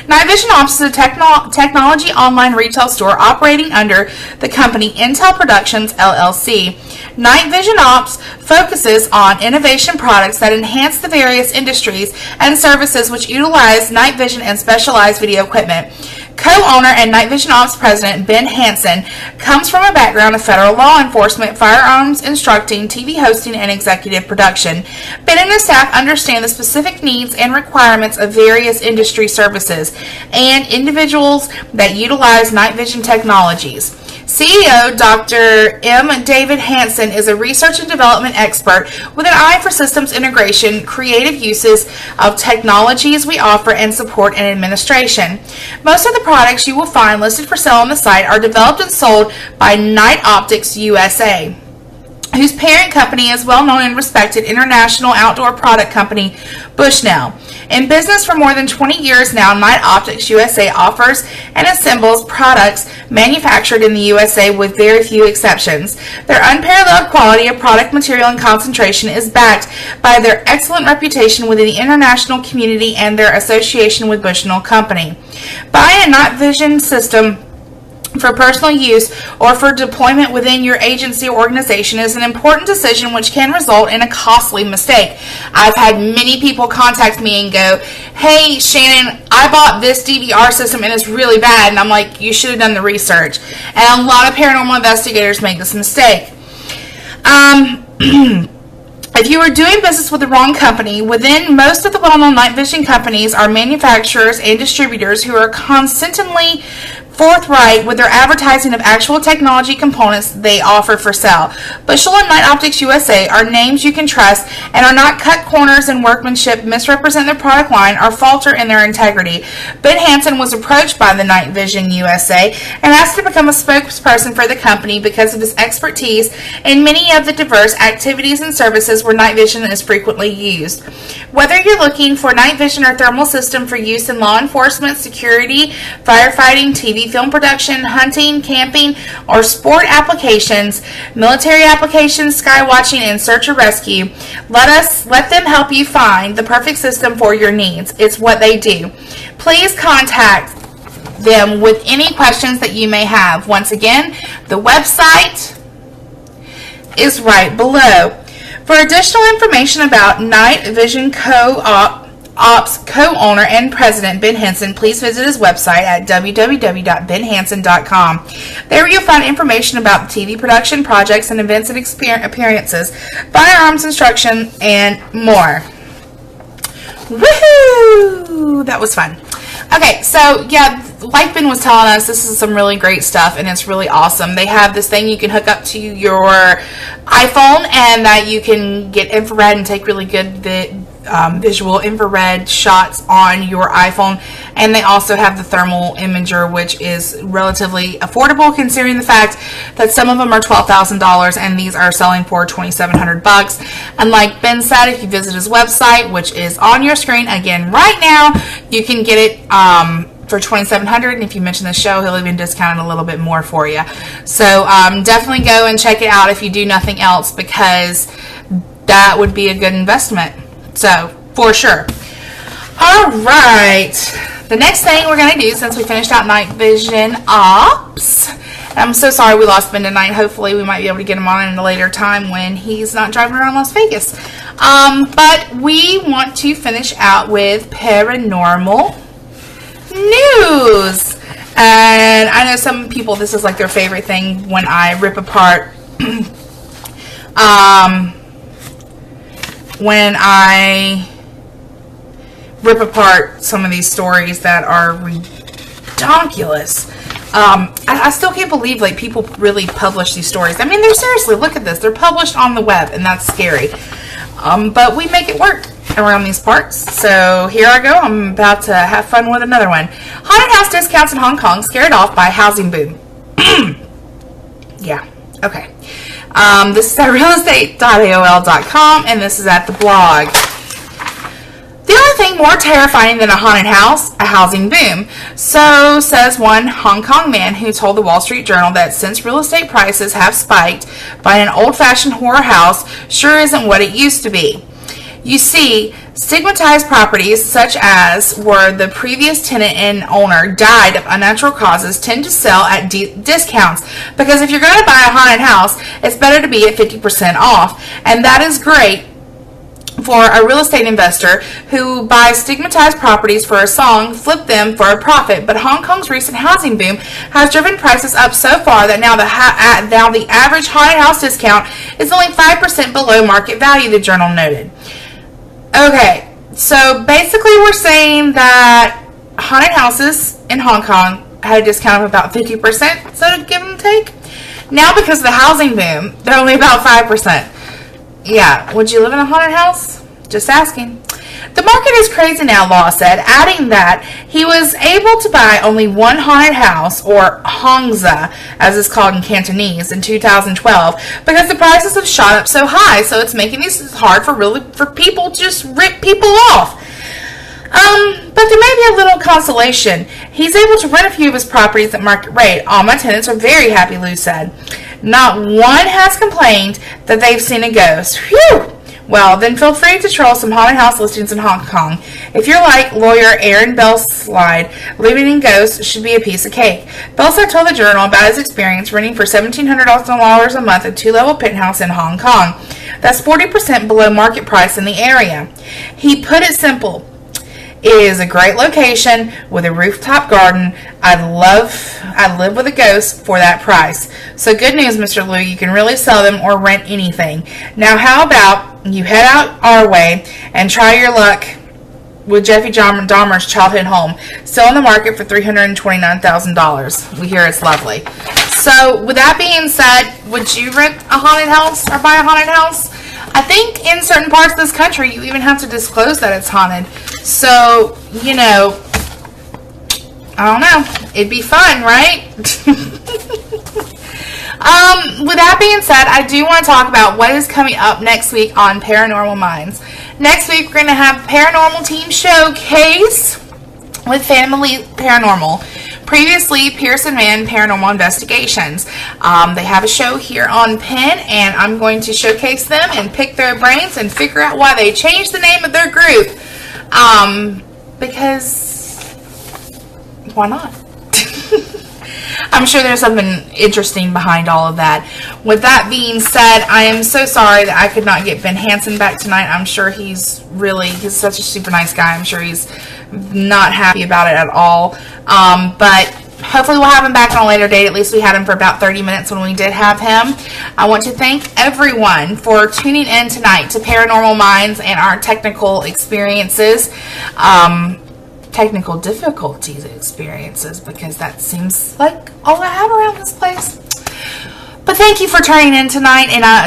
Night Vision Ops is a technology online retail store operating under the company Intel Productions, LLC. Night Vision Ops focuses on innovation products that enhance the various industries and services which utilize night vision and specialized video equipment. Co-owner and Night Vision Ops President Ben Hanson comes from a background of federal law enforcement, firearms instructing, TV hosting, and executive production. Ben and his staff understand the specific needs and requirements of various industry services and individuals that utilize night vision technologies. CEO Dr. M. David Hanson is a research and development expert with an eye for systems integration, creative uses of technologies we offer, and support and administration. Most of the products you will find listed for sale on the site are developed and sold by Night Optics USA, whose parent company is well-known and respected international outdoor product company Bushnell. In business for more than 20 years now, Night Optics USA offers and assembles products manufactured in the USA with very few exceptions. Their unparalleled quality of product material and concentration is backed by their excellent reputation within the international community and their association with Bushnell Company. Buying a night vision system for personal use or for deployment within your agency or organization is an important decision which can result in a costly mistake. I've had many people contact me and go, "Hey Shannon, I bought this DVR system and it's really bad." And I'm like, "You should have done the research." And a lot of paranormal investigators make this mistake. If you are doing business with the wrong company, within most of the well-known night vision companies are manufacturers and distributors who are constantly forthright with their advertising of actual technology components they offer for sale. Bushnell and Night Optics USA are names you can trust and are not cut corners in workmanship, misrepresent their product line, or falter in their integrity. Ben Hanson was approached by the Night Vision USA and asked to become a spokesperson for the company because of his expertise in many of the diverse activities and services where night vision is frequently used. Whether you're looking for night vision or thermal system for use in law enforcement, security, firefighting, TV, film production, hunting, camping, or sport applications, military applications, sky watching, and search or rescue, let them help you find the perfect system for your needs. It's what they do. Please contact them with any questions that you may have. Once again, the website is right below. For additional information about Night Vision Co-op's co-owner and president, Ben Henson, please visit his website at www.benhanson.com. There you'll find information about TV production, projects, and events and appearances, firearms instruction, and more. Woohoo! That was fun. Okay, so yeah, like Ben was telling us, this is some really great stuff, and it's really awesome. They have this thing you can hook up to your iPhone, and that you can get infrared and take really good visual infrared shots on your iPhone. And they also have the thermal imager, which is relatively affordable considering the fact that some of them are $12,000 and these are selling for $2,700. And like Ben said, if you visit his website, which is on your screen again right now, you can get it for $2,700, and if you mention the show, he'll even discount it a little bit more for you. So definitely go and check it out if you do nothing else, because that would be a good investment. So for sure. All right, the next thing we're going to do, since we finished out Night Vision Ops, and I'm so sorry we lost Ben tonight. Hopefully we might be able to get him on in a later time when he's not driving around Las Vegas. But we want to finish out with paranormal news. And I know some people, this is like their favorite thing when I rip apart some of these stories that are ridiculous. I still can't believe like people really publish these stories. I mean, they're seriously, look at this. They're published on the web, and that's scary. But we make it work around these parts. So here I go. I'm about to have fun with another one. Haunted house discounts in Hong Kong scared off by housing boom. Yeah. Okay. This is at realestate.aol.com, and this is at the blog. The only thing more terrifying than a haunted house, a housing boom. So says one Hong Kong man who told the Wall Street Journal that since real estate prices have spiked, buying an old-fashioned horror house sure isn't what it used to be. You see, stigmatized properties such as where the previous tenant and owner died of unnatural causes tend to sell at discounts, because if you're going to buy a haunted house, it's better to be at 50% off, and that is great for a real estate investor who buys stigmatized properties for a song, flip them for a profit. But Hong Kong's recent housing boom has driven prices up so far that now the average haunted house discount is only 5% below market value, the journal noted. Okay, so basically we're saying that haunted houses in Hong Kong had a discount of about 50%, so to give and take. Now because of the housing boom, they're only about 5%. Yeah, would you live in a haunted house? Just asking. The market is crazy now, Law said, adding that he was able to buy only one haunted house, or hongza, as it's called in Cantonese, in 2012 because the prices have shot up so high, so it's making this hard for people to just rip people off. But there may be a little consolation. He's able to rent a few of his properties at market rate. All my tenants are very happy, Lou said. Not one has complained that they've seen a ghost. Phew! Well, then feel free to troll some haunted house listings in Hong Kong. If you're like lawyer Aaron Belslide, living in ghosts should be a piece of cake. Belslide told the Journal about his experience renting for $1,700 a month a two-level penthouse in Hong Kong. That's 40% below market price in the area. He put it simple. It is a great location with a rooftop garden. I'd live with a ghost for that price. So good news, Mr. Liu. You can really sell them or rent anything. Now, how about you head out our way and try your luck with Jeffrey Dahmer's childhood home, still on the market for $329,000. We hear it's lovely. So, with that being said, would you rent a haunted house or buy a haunted house? I think in certain parts of this country, you even have to disclose that it's haunted. So, you know, I don't know. It'd be fun, right? With that being said, I do want to talk about what is coming up next week on Paranormal Minds. Next week, we're going to have Paranormal Team Showcase with Family Paranormal. Previously, Pearson ran Paranormal Investigations. They have a show here on Penn, and I'm going to showcase them and pick their brains and figure out why they changed the name of their group. Because why not? I'm sure there's something interesting behind all of that. With that being said, I am so sorry that I could not get Ben Hansen back tonight. I'm sure he's such a super nice guy. I'm sure he's not happy about it at all. But hopefully we'll have him back on a later date. At least we had him for about 30 minutes when we did have him. I want to thank everyone for tuning in tonight to Paranormal Minds and our technical experiences. Technical difficulties experiences, because that seems like all I have around this place. But thank you for tuning in tonight, and I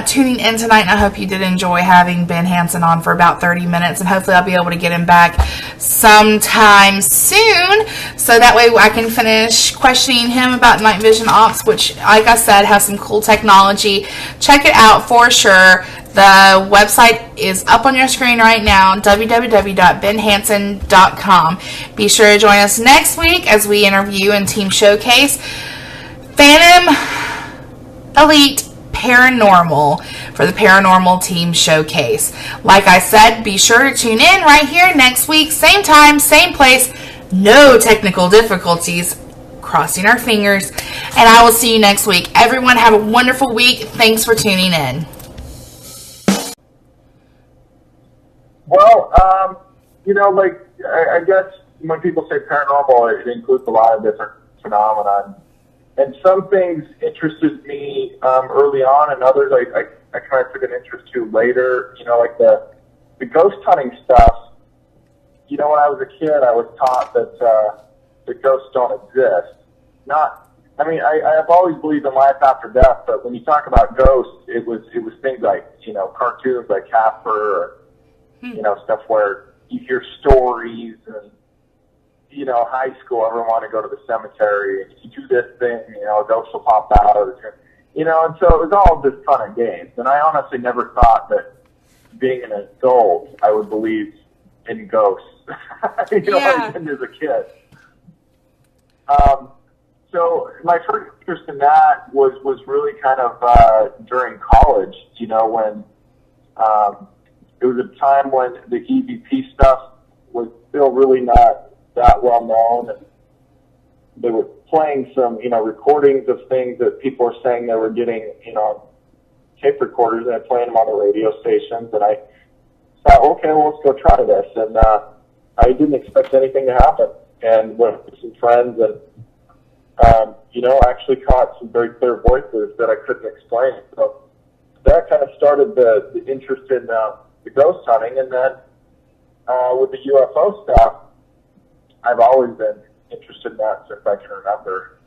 hope you did enjoy having Ben Hansen on for about 30 minutes, and hopefully I'll be able to get him back sometime soon, so that way I can finish questioning him about night vision ops, which, like I said, has some cool technology. Check it out for sure. The website is up on your screen right now, www.benhansen.com. Be sure to join us next week as we interview and team showcase Phantom Elite Paranormal for the Paranormal Team Showcase. Like I said, be sure to tune in right here next week, same time, same place, no technical difficulties. Crossing our fingers, and I will see you next week. Everyone have a wonderful week. Thanks for tuning in. Well, I guess when people say paranormal, it includes a lot of different phenomena. And some things interested me early on, and others I kind of took an interest to later. Like the ghost hunting stuff. When I was a kid, I was taught that the ghosts don't exist. I've always believed in life after death, but when you talk about ghosts, it was things like cartoons like Casper, or stuff where you hear stories, and high school, everyone wanted to go to the cemetery, and you do this thing, a ghost will pop out, and so it was all just fun and games. And I honestly never thought that being an adult, I would believe in ghosts. I didn't as a kid. So my first interest in that was really kind of during college, when it was a time when the EVP stuff was still really not that well known, and they were playing some, recordings of things that people were saying they were getting, tape recorders, and playing them on the radio stations. And I thought, okay, well, let's go try this. And I didn't expect anything to happen, and went with some friends, and actually caught some very clear voices that I couldn't explain. So that kind of started the interest in the ghost hunting. And then with the UFO stuff, I've always been interested in that since I can remember,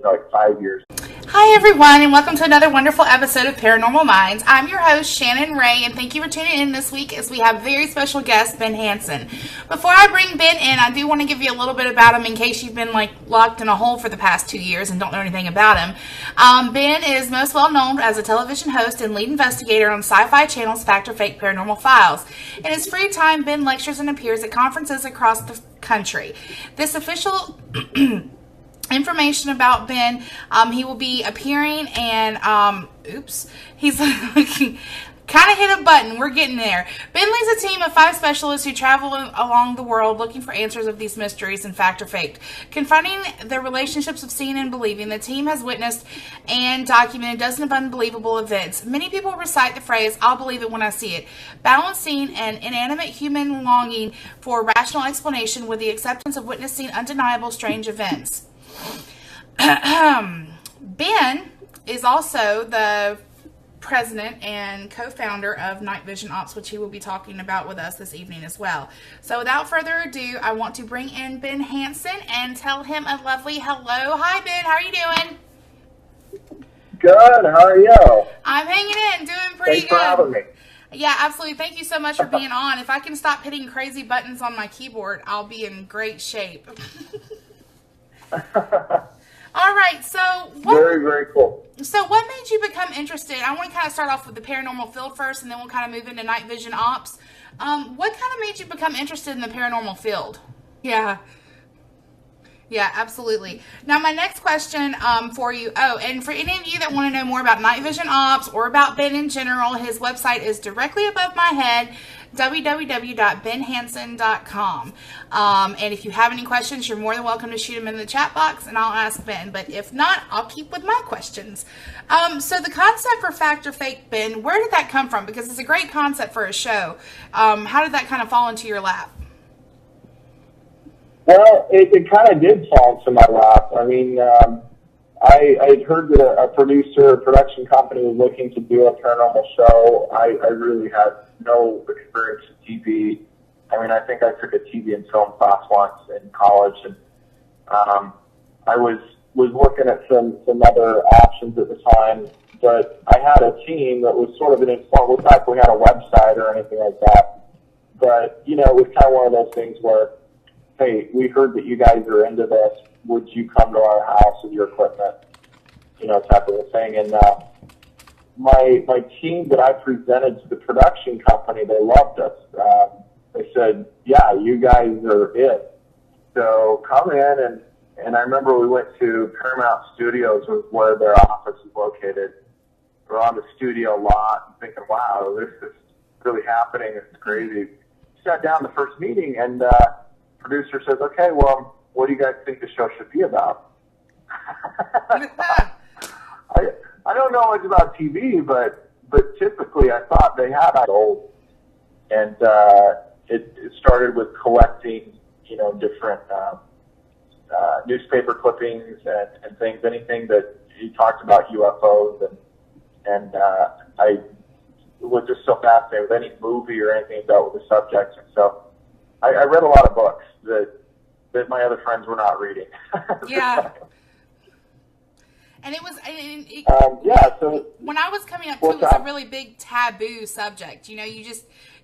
like 5 years. Hi everyone, and welcome to another wonderful episode of Paranormal Minds. I'm your host, Shannon Ray, and thank you for tuning in this week as we have very special guest, Ben Hansen. Before I bring Ben in, I do want to give you a little bit about him in case you've been locked in a hole for the past 2 years and don't know anything about him. Ben is most well known as a television host and lead investigator on Sci-Fi Channel's Fact or Fake Paranormal Files. In his free time, Ben lectures and appears at conferences across the country. This official information about Ben, he will be appearing, and he's kind of hit a button. We're getting there. Ben leads a team of 5 specialists who travel along the world looking for answers of these mysteries and fact or faked. Confronting the relationships of seeing and believing, the team has witnessed and documented dozens of unbelievable events. Many people recite the phrase, "I'll believe it when I see it," balancing an inanimate human longing for rational explanation with the acceptance of witnessing undeniable strange events. Ben is also the president and co-founder of Night Vision Ops, which he will be talking about with us this evening as well. So without further ado, I want to bring in Ben Hansen and tell him a lovely hello. Hi Ben, how are you doing? Good, how are you? I'm hanging in, doing pretty good. Thanks for having me. Yeah, absolutely. Thank you so much for being on. If I can stop hitting crazy buttons on my keyboard, I'll be in great shape. All right, so very, very cool. So what made you become interested? I want to kind of start off with the paranormal field first, and then we'll kind of move into night vision ops. What kind of made you become interested in the paranormal field? Yeah, absolutely. Now, my next question for you, and for any of you that want to know more about night vision ops or about Ben in general, his website is directly above my head, www.benhanson.com. And if you have any questions, you're more than welcome to shoot them in the chat box, and I'll ask Ben. But if not, I'll keep with my questions. So the concept for Fact or Fake, Ben, where did that come from? Because it's a great concept for a show. How did that kind of fall into your lap? Well, it kind of did fall into my lap. I mean, I'd heard that a production company was looking to do a paranormal show. I really had no experience with TV. I mean, I think I took a TV and film class once in college, and I was looking at some other options at the time, but I had a team that was sort of an informal. It's not like we had a website or anything like that, but, you know, it was kind of one of those things where, hey, we heard that you guys are into this. Would you come to our house with your equipment? You know, type of a thing. And my team that I presented to the production company, they loved us. They said, yeah, you guys are it. So come in, and I remember we went to Paramount Studios, where their office is located. We're on the studio lot, thinking, wow, this is really happening. It's crazy. Sat down the first meeting, and producer says, okay, well, what do you guys think the show should be about? I don't know much about TV, but typically I thought they had old, and it started with collecting, you know, different newspaper clippings and things, anything that he talked about UFOs, and I was just so fascinated with any movie or anything that dealt with the subject, and so I read a lot of books that my other friends were not reading. Yeah. And it was, so when I was coming up too, it was a really big taboo subject. You know, you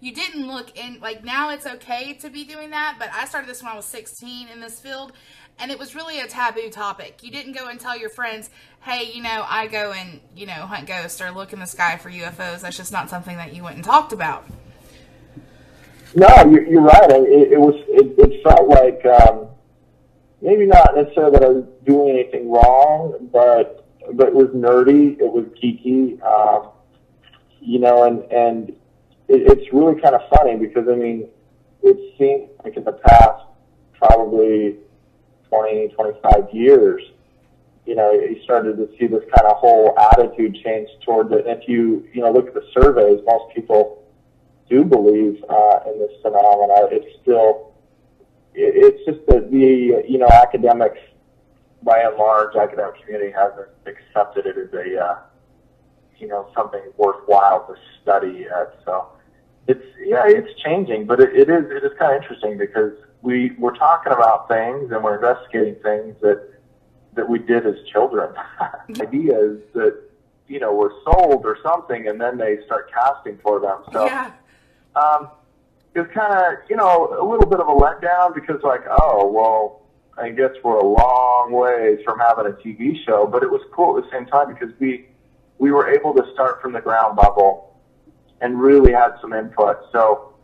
didn't look in, like, now it's okay to be doing that, but I started this when I was 16 in this field, and it was really a taboo topic. You didn't go and tell your friends, hey, you know, I go and, you know, hunt ghosts or look in the sky for UFOs. That's just not something that you went and talked about. No, you're right. It felt like, maybe not necessarily that I was doing anything wrong, but it was nerdy, it was geeky, you know, and it's really kind of funny because, I mean, it seemed like in the past probably 20, 25 years, you know, you started to see this kind of whole attitude change towards it. And if you look at the surveys, most people do believe in this phenomena. It's just that the academics, by and large, academic community hasn't accepted it as a something worthwhile to study yet. So it's changing, but it is kind of interesting because we're talking about things and we're investigating things that we did as children. Ideas that were sold or something, and then they start casting for them. So. Yeah. It was kind of, a little bit of a letdown because, like, oh, well, I guess we're a long ways from having a TV show. But it was cool at the same time because we were able to start from the ground level and really had some input. So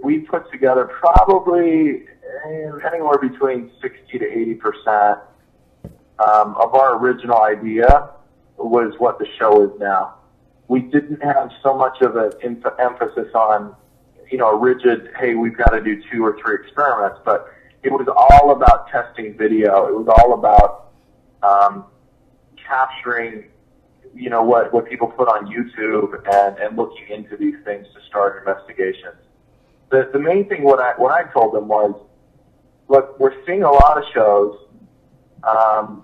we put together probably anywhere between 60 to 80% of our original idea was what the show is now. We didn't have so much of an emphasis on, a rigid, hey, we've got to do 2 or 3 experiments, but it was all about testing video. It was all about capturing, what people put on YouTube and looking into these things to start investigations. The main thing what I told them was, look, we're seeing a lot of shows, and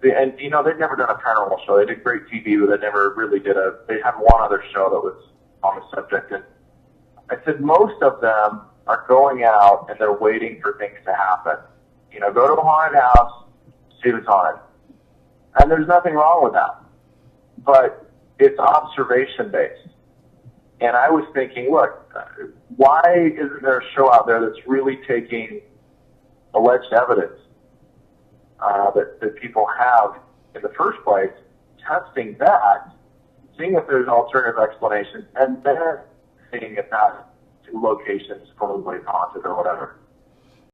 they'd never done a paranormal show. They did great TV, but they never really they had one other show that was on the subject. And I said, most of them are going out and they're waiting for things to happen. Go to a haunted house, see if it's haunted. And there's nothing wrong with that. But it's observation-based. And I was thinking, look, why isn't there a show out there that's really taking alleged evidence that people have in the first place, testing that, seeing if there's alternative explanations, and then seeing if that location is totally haunted or whatever.